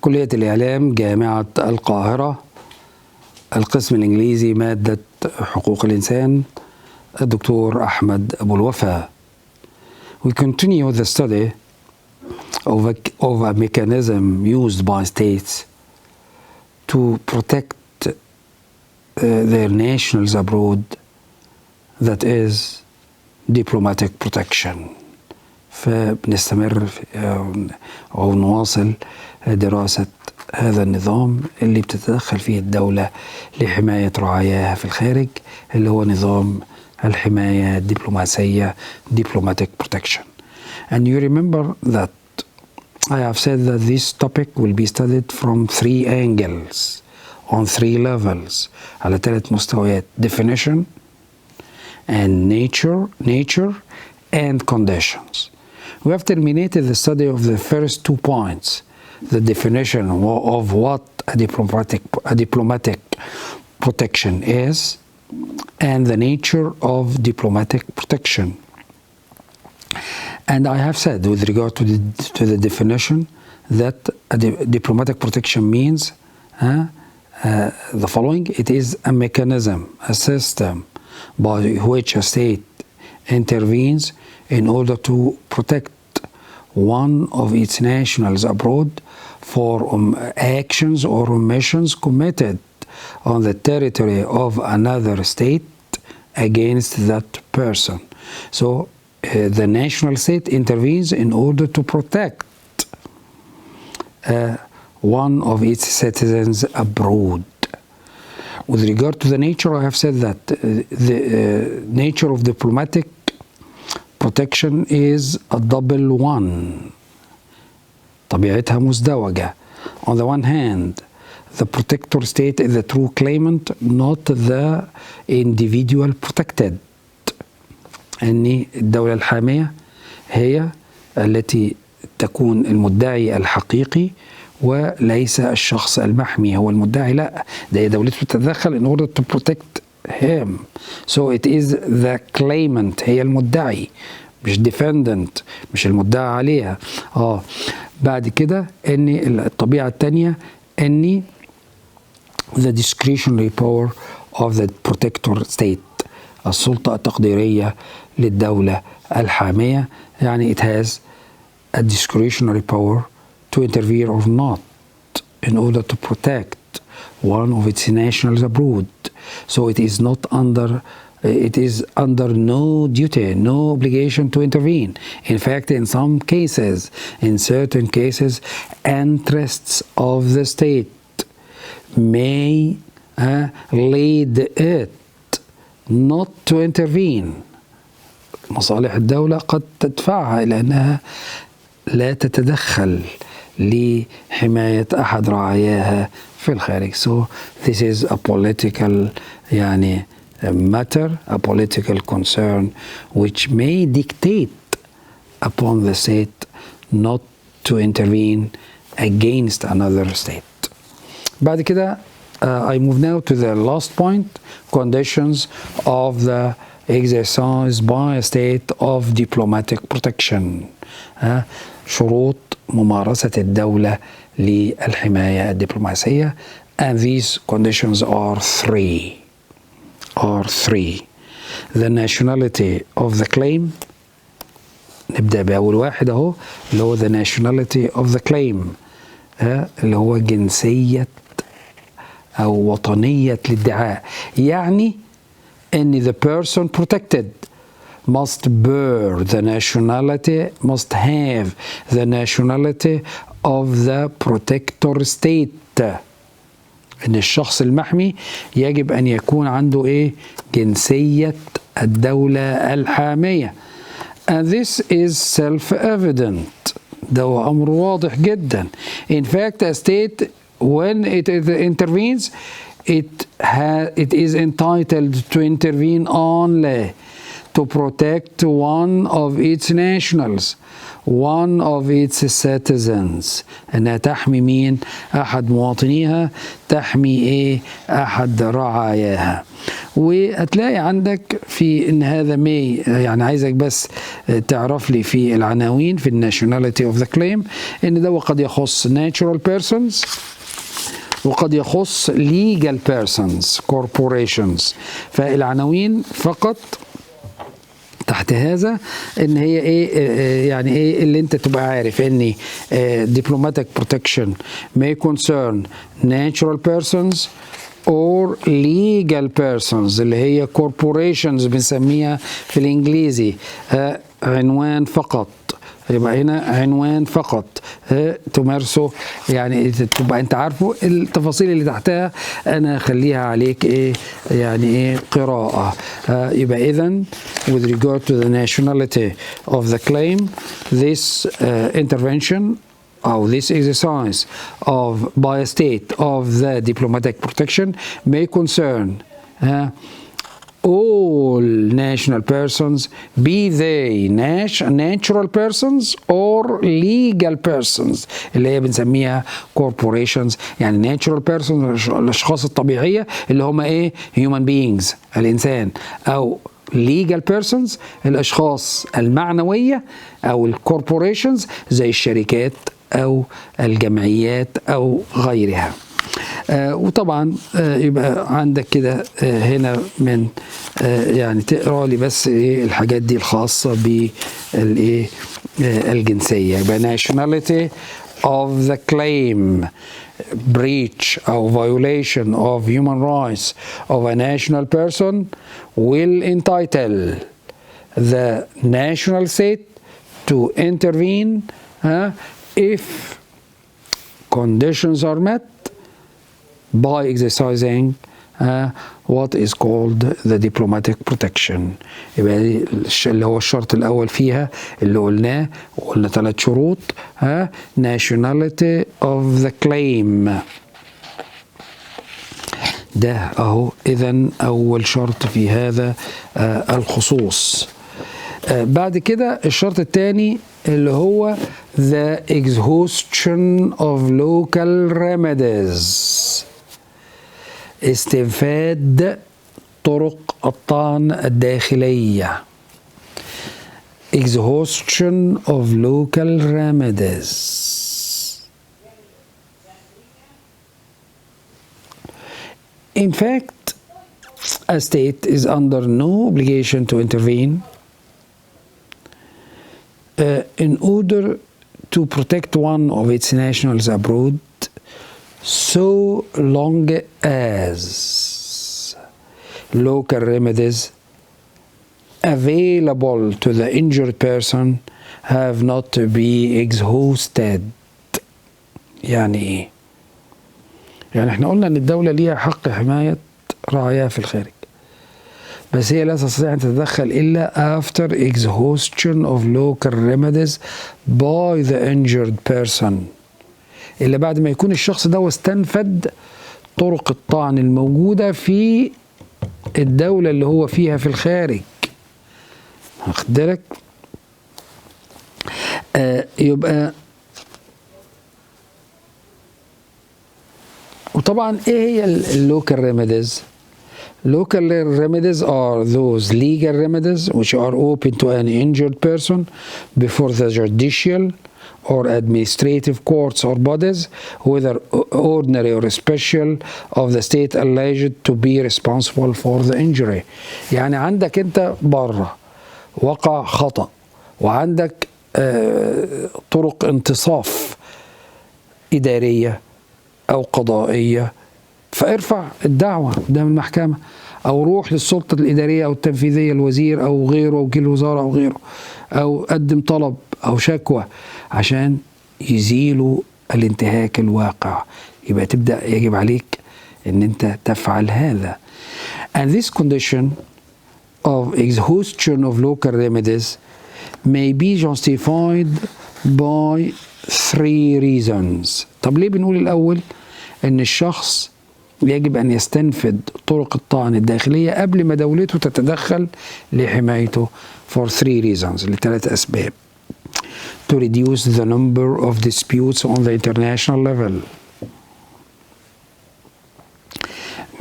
كلية الإعلام جامعة القاهرة، القسم الإنجليزي مادة حقوق الإنسان، الدكتور أحمد أبو الوفا. We continue the study of a mechanism used by states to protect their nationals abroad, that is diplomatic protection. فبنستمر أو نواصل دراسة هذا النظام اللي بتتدخل فيه الدولة لحماية رعاياها في الخارج، اللي هو نظام الحماية الدبلوماسية diplomatic protection. And you remember that I have said that this topic will be studied from 3 angles on 3 levels على 3 مستويات: definition and nature and conditions. We have terminated the study of the first 2 points, the definition of what a diplomatic protection is and the nature of diplomatic protection. And I have said with regard to the definition that a diplomatic protection means the following: it is a mechanism, a system by which a state intervenes in order to protect one of its nationals abroad for actions or omissions committed on the territory of another state against that person. So the national state intervenes in order to protect one of its citizens abroad. With regard to the nature, I have said that the nature of diplomatic protection is a double one. طبيعتها مزدوجة. On the one hand, the protector state is the true claimant, not the individual protected. أن الدولة الحامية هي التي تكون المدعي الحقيقي وليس الشخص المحمي هو المدعي، لا، ده دولته تتدخل in order to protect him. So it is the claimant، هي المدعي، مش defendant، مش المدعى عليها. بعد كده ان الطبيعة الثانية ان the discretionary power of the protector state، السلطة التقديرية للدولة الحامية، يعني it has a discretionary power to intervene or not in order to protect one of its nationals abroad. So it is under no duty, no obligation to intervene. In fact, in some cases, in certain cases, interests of the state may lead it not to intervene. مصالح الدولة قد تدفعها إلى أنها لا تتدخل لحماية أحد رعاياها في الخارج. So this is a political matter, a political concern which may dictate upon the state not to intervene against another state. بعد كده I move now to the last point, conditions of the exercise by a state of diplomatic protection. شروط ممارسة الدولة للحماية الدبلوماسية. And these conditions are three. The nationality of the claim. نبدأ بأول واحد أهو، اللي هو the nationality of the claim، اللي هو جنسية أو وطنية الادعاء. يعني أن the person protected must bear the nationality, must have the nationality of the protector state. ان الشخص المحمي يجب ان يكون عنده جنسية الدولة الحامية. And this is self-evident. ده هو امر واضح جدا. In fact, a state when it intervenes, it is entitled to intervene only to protect one of its nationals, one of its citizens. انها تحمي مين؟ احد مواطنيها، تحمي ايه؟ احد رعاياها. وهتلاقي عندك في ان هذا may، يعني عايزك بس تعرف لي في العناوين في nationality of the claim ان ده قد يخص natural persons وقد يخص legal persons corporations. فالعناوين فقط تحت هذا ان هي ايه، يعني ايه اللي انت تبقى عارف ان diplomatic protection may concern natural persons or legal persons اللي هي corporations بنسميها في الانجليزي عنوان فقط. يبقى هنا عنوان فقط تمارسه، يعني تبقى انت عارفه. التفاصيل اللي تحتها انا اخليها عليك ايه، يعني ايه قراءة. يبقى اذا with regard to the nationality of the claim, this intervention or this exercise by a state of the diplomatic protection may concern all national persons, be they natural persons or legal persons اللي هي بنسميها corporations. يعني natural persons الأشخاص الطبيعية اللي هم إيه human beings الإنسان، أو legal persons الأشخاص المعنوية أو corporations زي الشركات أو الجمعيات أو غيرها. وطبعا يبقى عندك كده هنا من يعني تقرا لي بس ايه الحاجات دي الخاصه بالايه الجنسيه. يبقى nationality of the claim, breach or violation of human rights of a national person will entitle the national state to intervene if conditions are met by exercising what is called the diplomatic protection. يبقى اللي هو الشرط الأول فيها اللي قلناه، وقلنا 3 شروط. nationality of the claim ده أهو إذن أول شرط في هذا الخصوص. بعد كده الشرط الثاني اللي هو the exhaustion of local remedies، استنفاد طرق الطعن الداخلية. exhaustion of local remedies. In fact, a state is under no obligation to intervene in order to protect one of its nationals abroad, so long as local remedies available to the injured person have not to be exhausted. يعني ايه؟ يعني احنا قلنا ان الدولة ليها حق حماية رعاياها في الخارج، بس هي لا تستطيع أن تتدخل إلا after exhaustion of local remedies by the injured person، إلا بعد ما يكون الشخص ده استنفد طرق الطعن الموجودة في الدولة اللي هو فيها في الخارج. واخد بالك؟ يبقى وطبعا ايه هي اللوكال ريميديز؟ Local remedies are those legal remedies which are open to an injured person before the judicial or administrative courts or bodies, whether ordinary or special, of the state alleged to be responsible for the injury. يعني عندك انت بره وقع خطأ وعندك طرق انتصاف إدارية أو قضائية، فارفع الدعوة قدام المحكمة أو روح للسلطة الإدارية أو التنفيذية، الوزير أو غيره، وكيل الوزارة أو غيره، أو قدم طلب أو شكوى عشان يزيلوا الانتهاك الواقع. يبقى تبدأ يجب عليك أن أنت تفعل هذا. And this condition of exhaustion of local remedies may be justified by 3 reasons. طب ليه بنقول الأول أن الشخص يجب أن يستنفذ طرق الطعن الداخلية قبل ما دولته تتدخل لحمايته for 3 reasons، لثلاث أسباب. To reduce the number of disputes on the international level،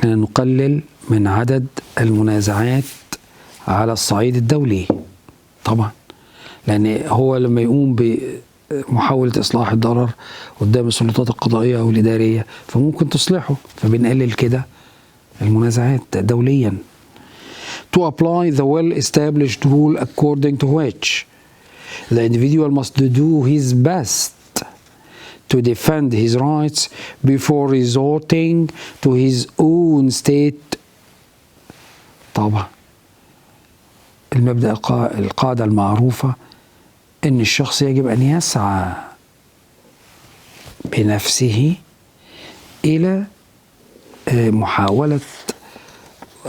نقلل من عدد المنازعات على الصعيد الدولي. طبعا لأن هو لما يقوم بمحاولة إصلاح الضرر قدام السلطات القضائية أو الإدارية فممكن تصلحه، فبنقلل كده المنازعات دوليا. To apply the well-established rule according to which the individual must do his best to defend his rights before resorting to his own state. طبعا المبدأ القاعدة المعروفة إن الشخص يجب أن يسعى بنفسه إلى محاولة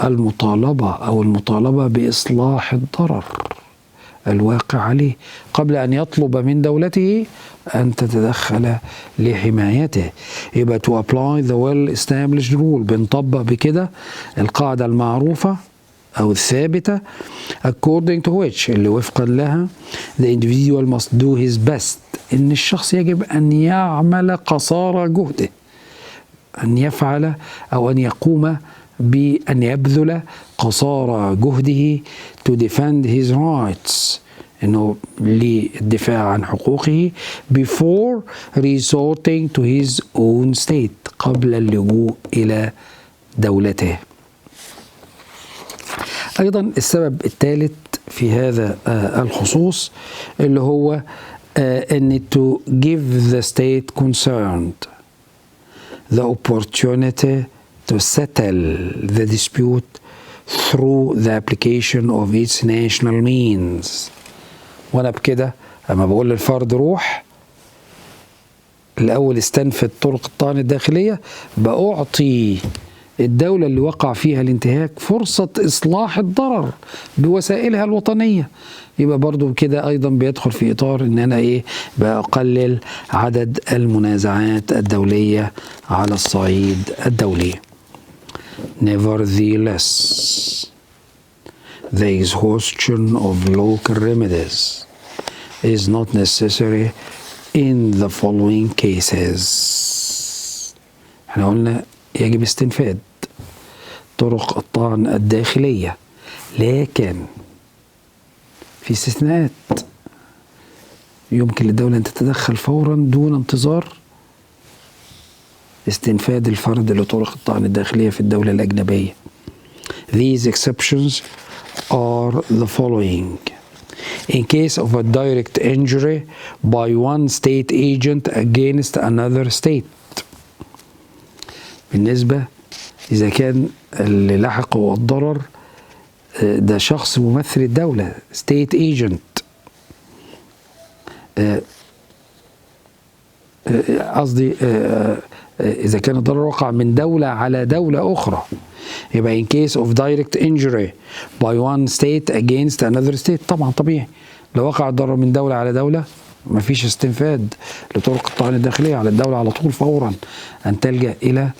المطالبة بإصلاح الضرر الواقع عليه قبل أن يطلب من دولته أن تتدخل لحمايته. يبقى to apply the well-established rule، بنطبق بكده القاعدة المعروفة أو الثابتة according to which، اللي وفقا لها the individual must do his best، إن الشخص يجب أن يعمل قصارى جهده، أن يفعل أو أن يقوم بأن يبذل قصارى جهده to defend his rights، إنه للدفاع عن حقوقه before resorting to his own state، قبل اللجوء إلى دولته. أيضا السبب الثالث في هذا الخصوص اللي هو أن to give the state concerned the opportunity to settle the dispute through the application of its national means. وأنا بكده أما بقول للفرد روح الأول استنفذ طرق الطعن الداخلية، بأعطي الدولة اللي وقع فيها الانتهاك فرصة إصلاح الضرر بوسائلها الوطنية. يبقى برضو كده أيضا بيدخل في إطار إن أنا بقلل عدد المنازعات الدولية على الصعيد الدولي. Nevertheless, the exhaustion of local remedies is not necessary in the following cases. احنا قلنا يجب استنفاد طرق الطعن الداخلية، لكن في استثناءات يمكن للدولة أن تتدخل فورا دون انتظار استنفاد الفرد لطرق الطعن الداخلية في الدولة الأجنبية. These exceptions are the following: in case of a direct injury by one state agent against another state. بالنسبة إذا كان اللي لحقه الضرر ده شخص ممثل الدولة state agent، قصدي إذا كان الضرر وقع من دولة على دولة أخرى، يبقى in case of direct injury by one state against another state. طبعا طبيعي لو وقع الضرر من دولة على دولة مفيش استنفاد لطرق الطعن الداخلية على الدولة على طول، فورا أن تلجأ إلى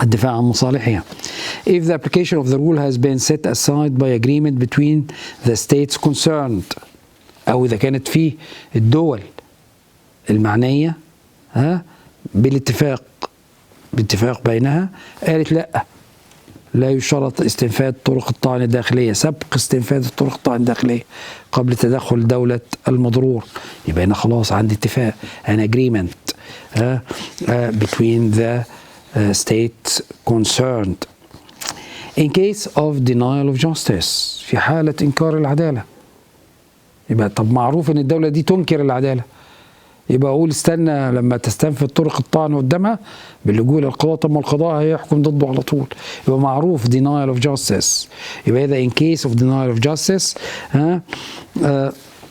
الدفاع عن مصالحها. If the application of the rule has been set aside by agreement between the states concerned، أو إذا كانت في الدول المعنية باتفاق بينها قالت لا يشترط استنفاد طرق الطعن الداخلية، سبق استنفاد طرق الطعن الداخلية قبل تدخل دولة المضرور، يبقى هنا خلاص عندي اتفاق an agreement between the states concerned. In case of denial of justice، في حالة إنكار العدالة، يبقى طب معروف إن الدولة دي تنكر العدالة، يبقى أقول استنى لما تستنفذ طرق الطعن قدامها باللجوء للقضاء، طب ما القضاء هيحكم ضده على طول، يبقى معروف denial of justice. يبقى إذا in case of denial of justice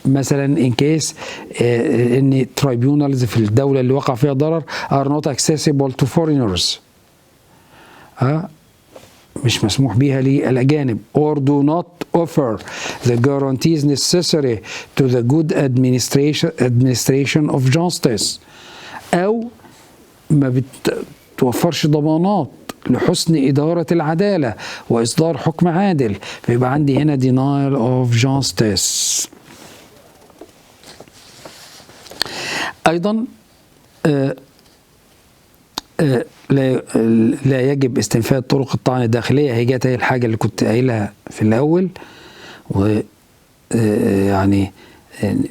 مثلا in case إن tribunals في الدولة اللي وقع فيها ضرر are not accessible to foreigners، مش مسموح بها للأجانب، or do not offer the guarantees necessary to the good administration of justice، أو ما توفرش ضمانات لحسن إدارة العدالة وإصدار حكم عادل، فيبقى عندي هنا denial of justice. أيضا لا يجب استنفاذ طرق الطعن الداخلية. هي جت هي الحاجة اللي كنت قايلها في الأول، و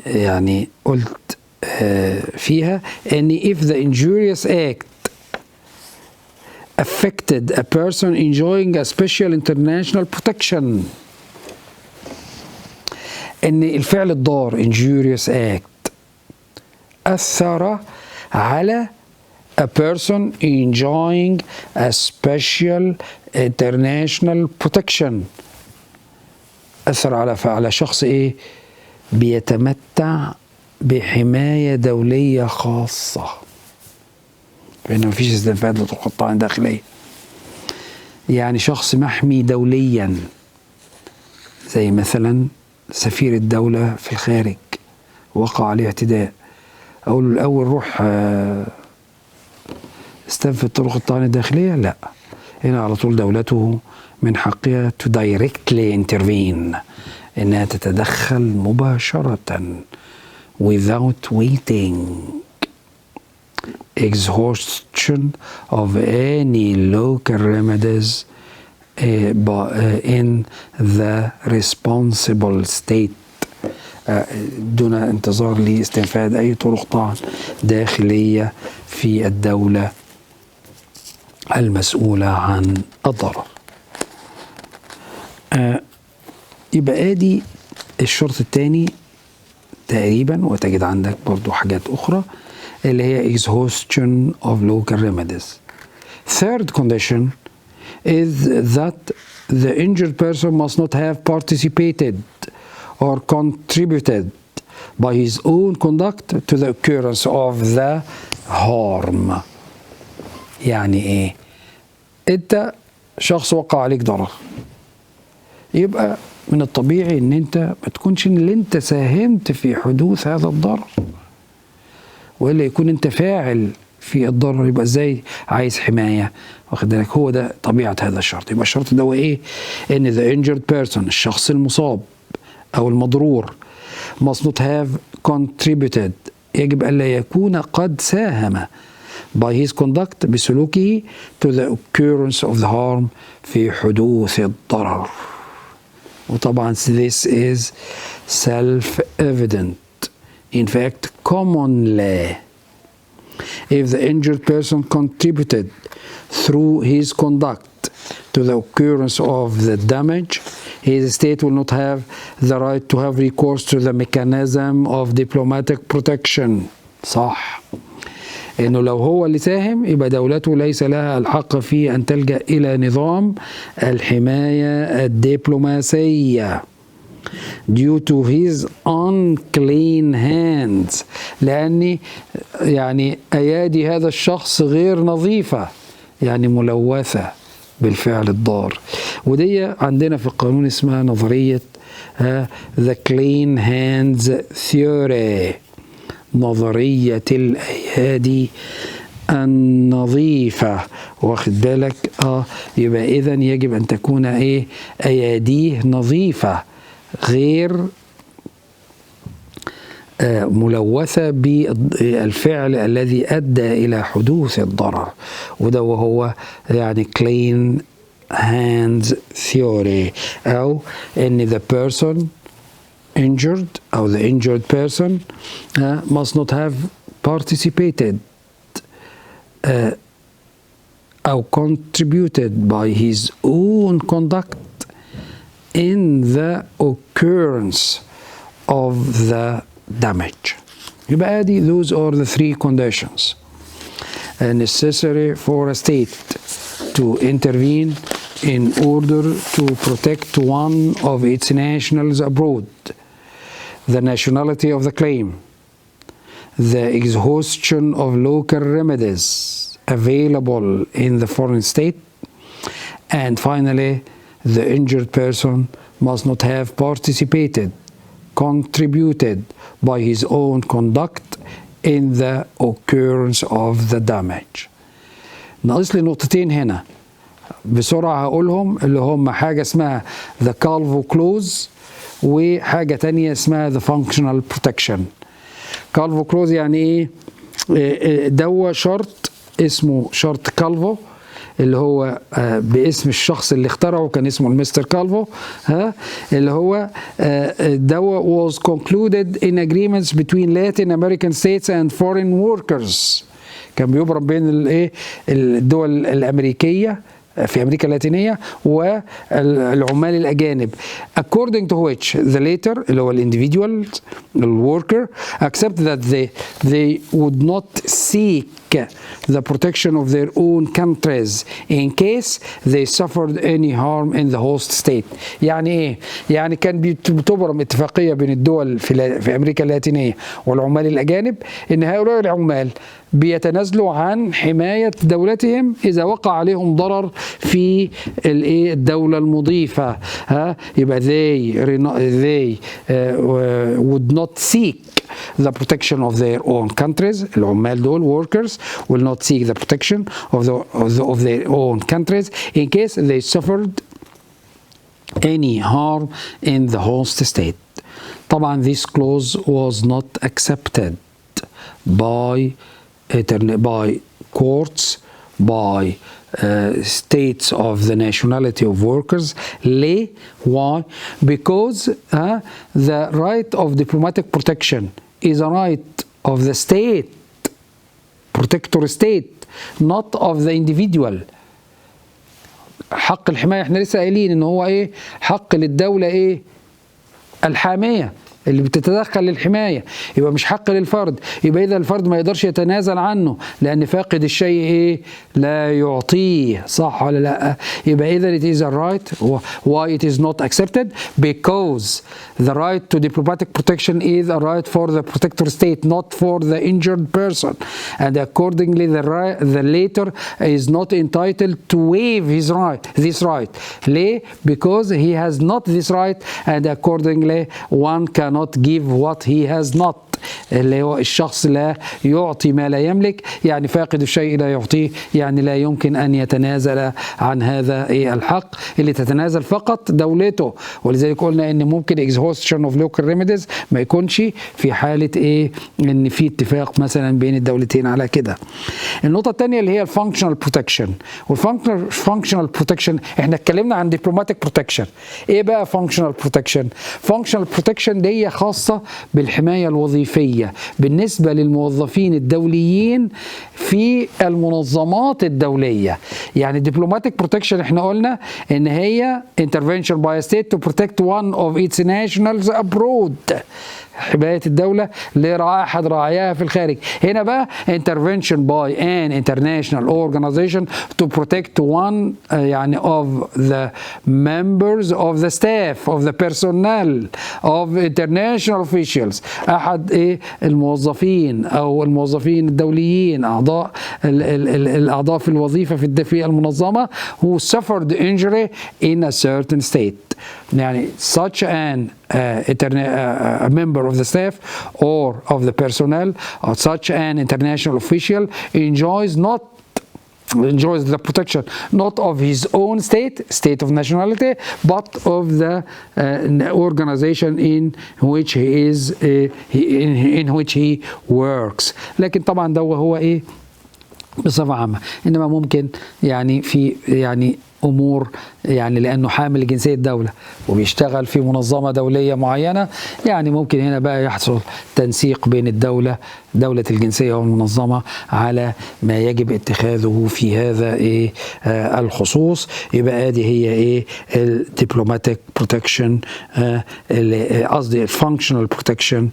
يعني قلت فيها ان if the injurious act affected a person enjoying a special international protection، ان الفعل الضار injurious act أثر على a person enjoying a special international protection، أثر على شخص ايه؟ بيتمتع بحماية دولية خاصة، فإنه مفيش استنفاذ لطرق الطعن الداخلية. يعني شخص محمي دوليا، زي مثلا سفير الدولة في الخارج وقع عليه اعتداء، أقول له الأول روح استنفذ طرق الطعن الداخلية؟ لا، هنا على طول دولته من حقها to directly intervene، إنها تتدخل مباشرة without waiting. Exhaustion of any local remedies in the responsible state، دون انتظار لاستنفاذ أي طرق طعن داخلية في الدولة المسؤولة عن الضرر. يبقى ادي الشرط الثاني تقريبا، وتجد عندك برضو حاجات أخرى اللي هي exhaustion of local remedies. Third condition is that the injured person must not have participated or contributed by his own conduct to the occurrence of the harm. يعني ايه؟ انت شخص وقع عليك ضرر، يبقى من الطبيعي ان انت ما تكونش اللي انت ساهمت في حدوث هذا الضرر، والا يكون انت فاعل في الضرر، يبقى ازاي عايز حمايه؟ واخد بالك؟ هو ده طبيعه هذا الشرط. يبقى الشرط ده هو ايه؟ ان the injured person، الشخص المصاب او المضرور، must not have contributed، يجب الا يكون قد ساهم by his conduct، بسلوكه to the occurrence of the harm، في حدوث الضرر. وطبعا this is self-evident. In fact, commonly, if the injured person contributed through his conduct to the occurrence of the damage, his state will not have the right to have recourse to the mechanism of diplomatic protection. صح، إنه لو هو اللي ساهم يبقى دولته ليس لها الحق في أن تلجأ إلى نظام الحماية الدبلوماسية due to his unclean hands، لأن يعني أيادي هذا الشخص غير نظيفة، يعني ملوثة بالفعل الضار. ودي عندنا في القانون اسمها نظرية the clean hands theory، نظرية الأيادي النظيفة. واخد بالك؟ يبقى إذن يجب أن تكون إيه؟ أياديه نظيفة غير ملوثة بالفعل الذي أدى إلى حدوث الضرر، وده وهو يعني clean hands theory، أو إن the person injured أو the injured person must not have participated أو contributed by his own conduct in the occurrence of the damage. يبقى ادي those are the three conditions necessary for a state to intervene in order to protect one of its nationals abroad: the nationality of the claim, the exhaustion of local remedies available in the foreign state, and finally the injured person must not have participated, contributed by his own conduct in the occurrence of the damage. ناقص لي نقطتين هنا بسرعة هقولهم، اللي هم حاجة اسمها the Calvo clause وحاجة تانية اسمها the functional protection. Calvo clause يعني ايه؟ دوا شرط اسمه شرط كالفو، اللي هو باسم الشخص اللي اخترعه، كان اسمه المستر كالفو، اللي هو دوا was concluded in agreements between Latin American states and foreign workers. كان بيبرم بين الايه الدول الامريكيه في أمريكا اللاتينية والعمال الأجانب according to which the latter اللي هو الانdividual الworker accept that they would not seek the protection of their own countries in case they suffered any harm in the host state. يعني ايه؟ يعني كان بتبرم اتفاقية بين الدول في أمريكا اللاتينية والعمال الأجانب إن هؤلاء العمال بيتنازلوا عن حماية دولتهم إذا وقع عليهم ضرر في الدولة المضيفة. يبقى they would not seek the protection of their own countries. العمال دول workers will not seek the protection of their own countries in case they suffered any harm in the host state. طبعا this clause was not accepted by courts, by states of the nationality of workers. ليه؟ Why? Because the right of diplomatic protection is a right of the state, protector state, not of the individual. حق الحماية احنا لسه قايلين ان هو ايه؟ حق للدولة ايه؟ الحامية اللي بتتدخل للحماية، يبقى مش حق للفرد. يبقى إذا الفرد ما يقدرش يتنازل عنه لأن فاقد الشيء إيه؟ لا يعطيه، صح ولا لا؟ يبقى إذا it is a right. Why it is not accepted? Because the right to diplomatic protection is a right for the protector state, not for the injured person, and accordingly the latter is not entitled to waive this right. ليه؟ Because he has not this right, and accordingly one cannot give what he has not. اللي هو الشخص لا يعطي ما لا يملك، يعني فاقد الشيء لا يعطيه، يعني لا يمكن أن يتنازل عن هذا الحق اللي تتنازل فقط دولته. ولذلك قلنا ان ممكن exhaustion of local remedies ما يكونش في حالة ايه؟ ان في اتفاق مثلا بين الدولتين على كده. النقطة الثانية اللي هي الفانكشنال بروتكشن. والفانكشنال بروتكشن احنا اتكلمنا عن diplomatic protection. ايه بقى فانكشنال بروتكشن؟ فانكشنال بروتكشن دي خاصة بالحماية الوظيفية بالنسبة للموظفين الدوليين في المنظمات الدولية. يعني diplomatic protection احنا قلنا ان هي intervention by a state to protect one of its nationals abroad، حماية الدولة لأحد رعاياها في الخارج. هنا بقى intervention by an international organization to protect one يعني of the members of the staff of the personnel of international officials، أحد الموظفين أو الموظفين الدوليين الأعضاء في الوظيفة في المنظمة who suffered injury in a certain state. يعني such an a member of the staff or of the personnel or such an international official enjoys the protection not of his own state of nationality, but of the organization in which he works. لكن طبعا ده هو ايه بصفة عامة. انما ممكن يعني في يعني امور يعني لانه حامل جنسيه دوله وبيشتغل في منظمه دوليه معينه، يعني ممكن هنا بقى يحصل تنسيق بين دوله الجنسيه والمنظمه على ما يجب اتخاذه في هذا الخصوص. يبقى ادي هي الدبلوماتيك بروتكشن، قصدي الفانكشنال بروتكشن،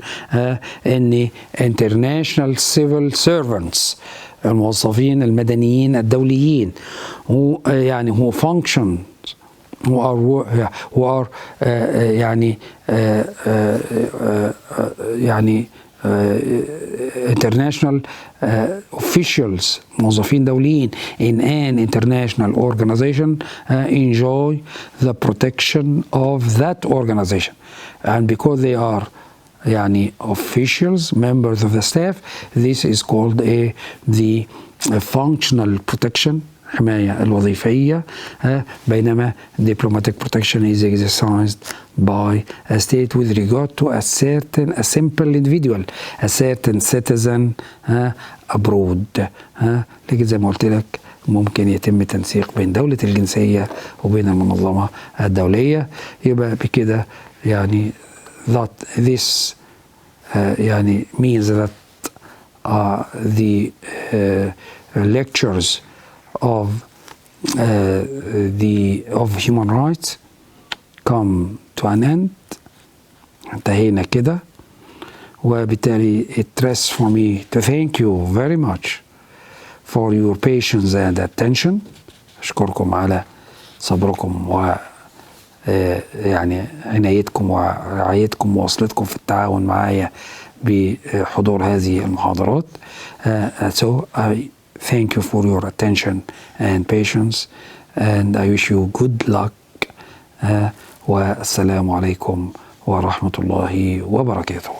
ان international civil servants الموظفين المدنيين الدوليين هو function who are international officials موظفين دوليين in an international organization enjoy the protection of that organization, and because they are يعني officials, members of the staff. This is called the functional protection, حماية الوظيفية. بينما diplomatic protection is exercised by a state with regard to a simple individual, a certain citizen abroad. لكن زي ما قلت لك ممكن يتم تنسيق بين دولة الجنسية وبين المنظمة الدولية. يبقى بكده يعني that this يعني means that the lectures of of human rights come to an end. انتهينا كده، وبالتالي it rests for me to thank you very much for your patience and attention. أشكركم على صبركم و يعني عنايتكم ورعايتكم ووصلتكم في التعاون معايا بحضور هذه المحاضرات. So I thank you for your attention and patience, and I wish you good luck. والسلام عليكم ورحمة الله وبركاته.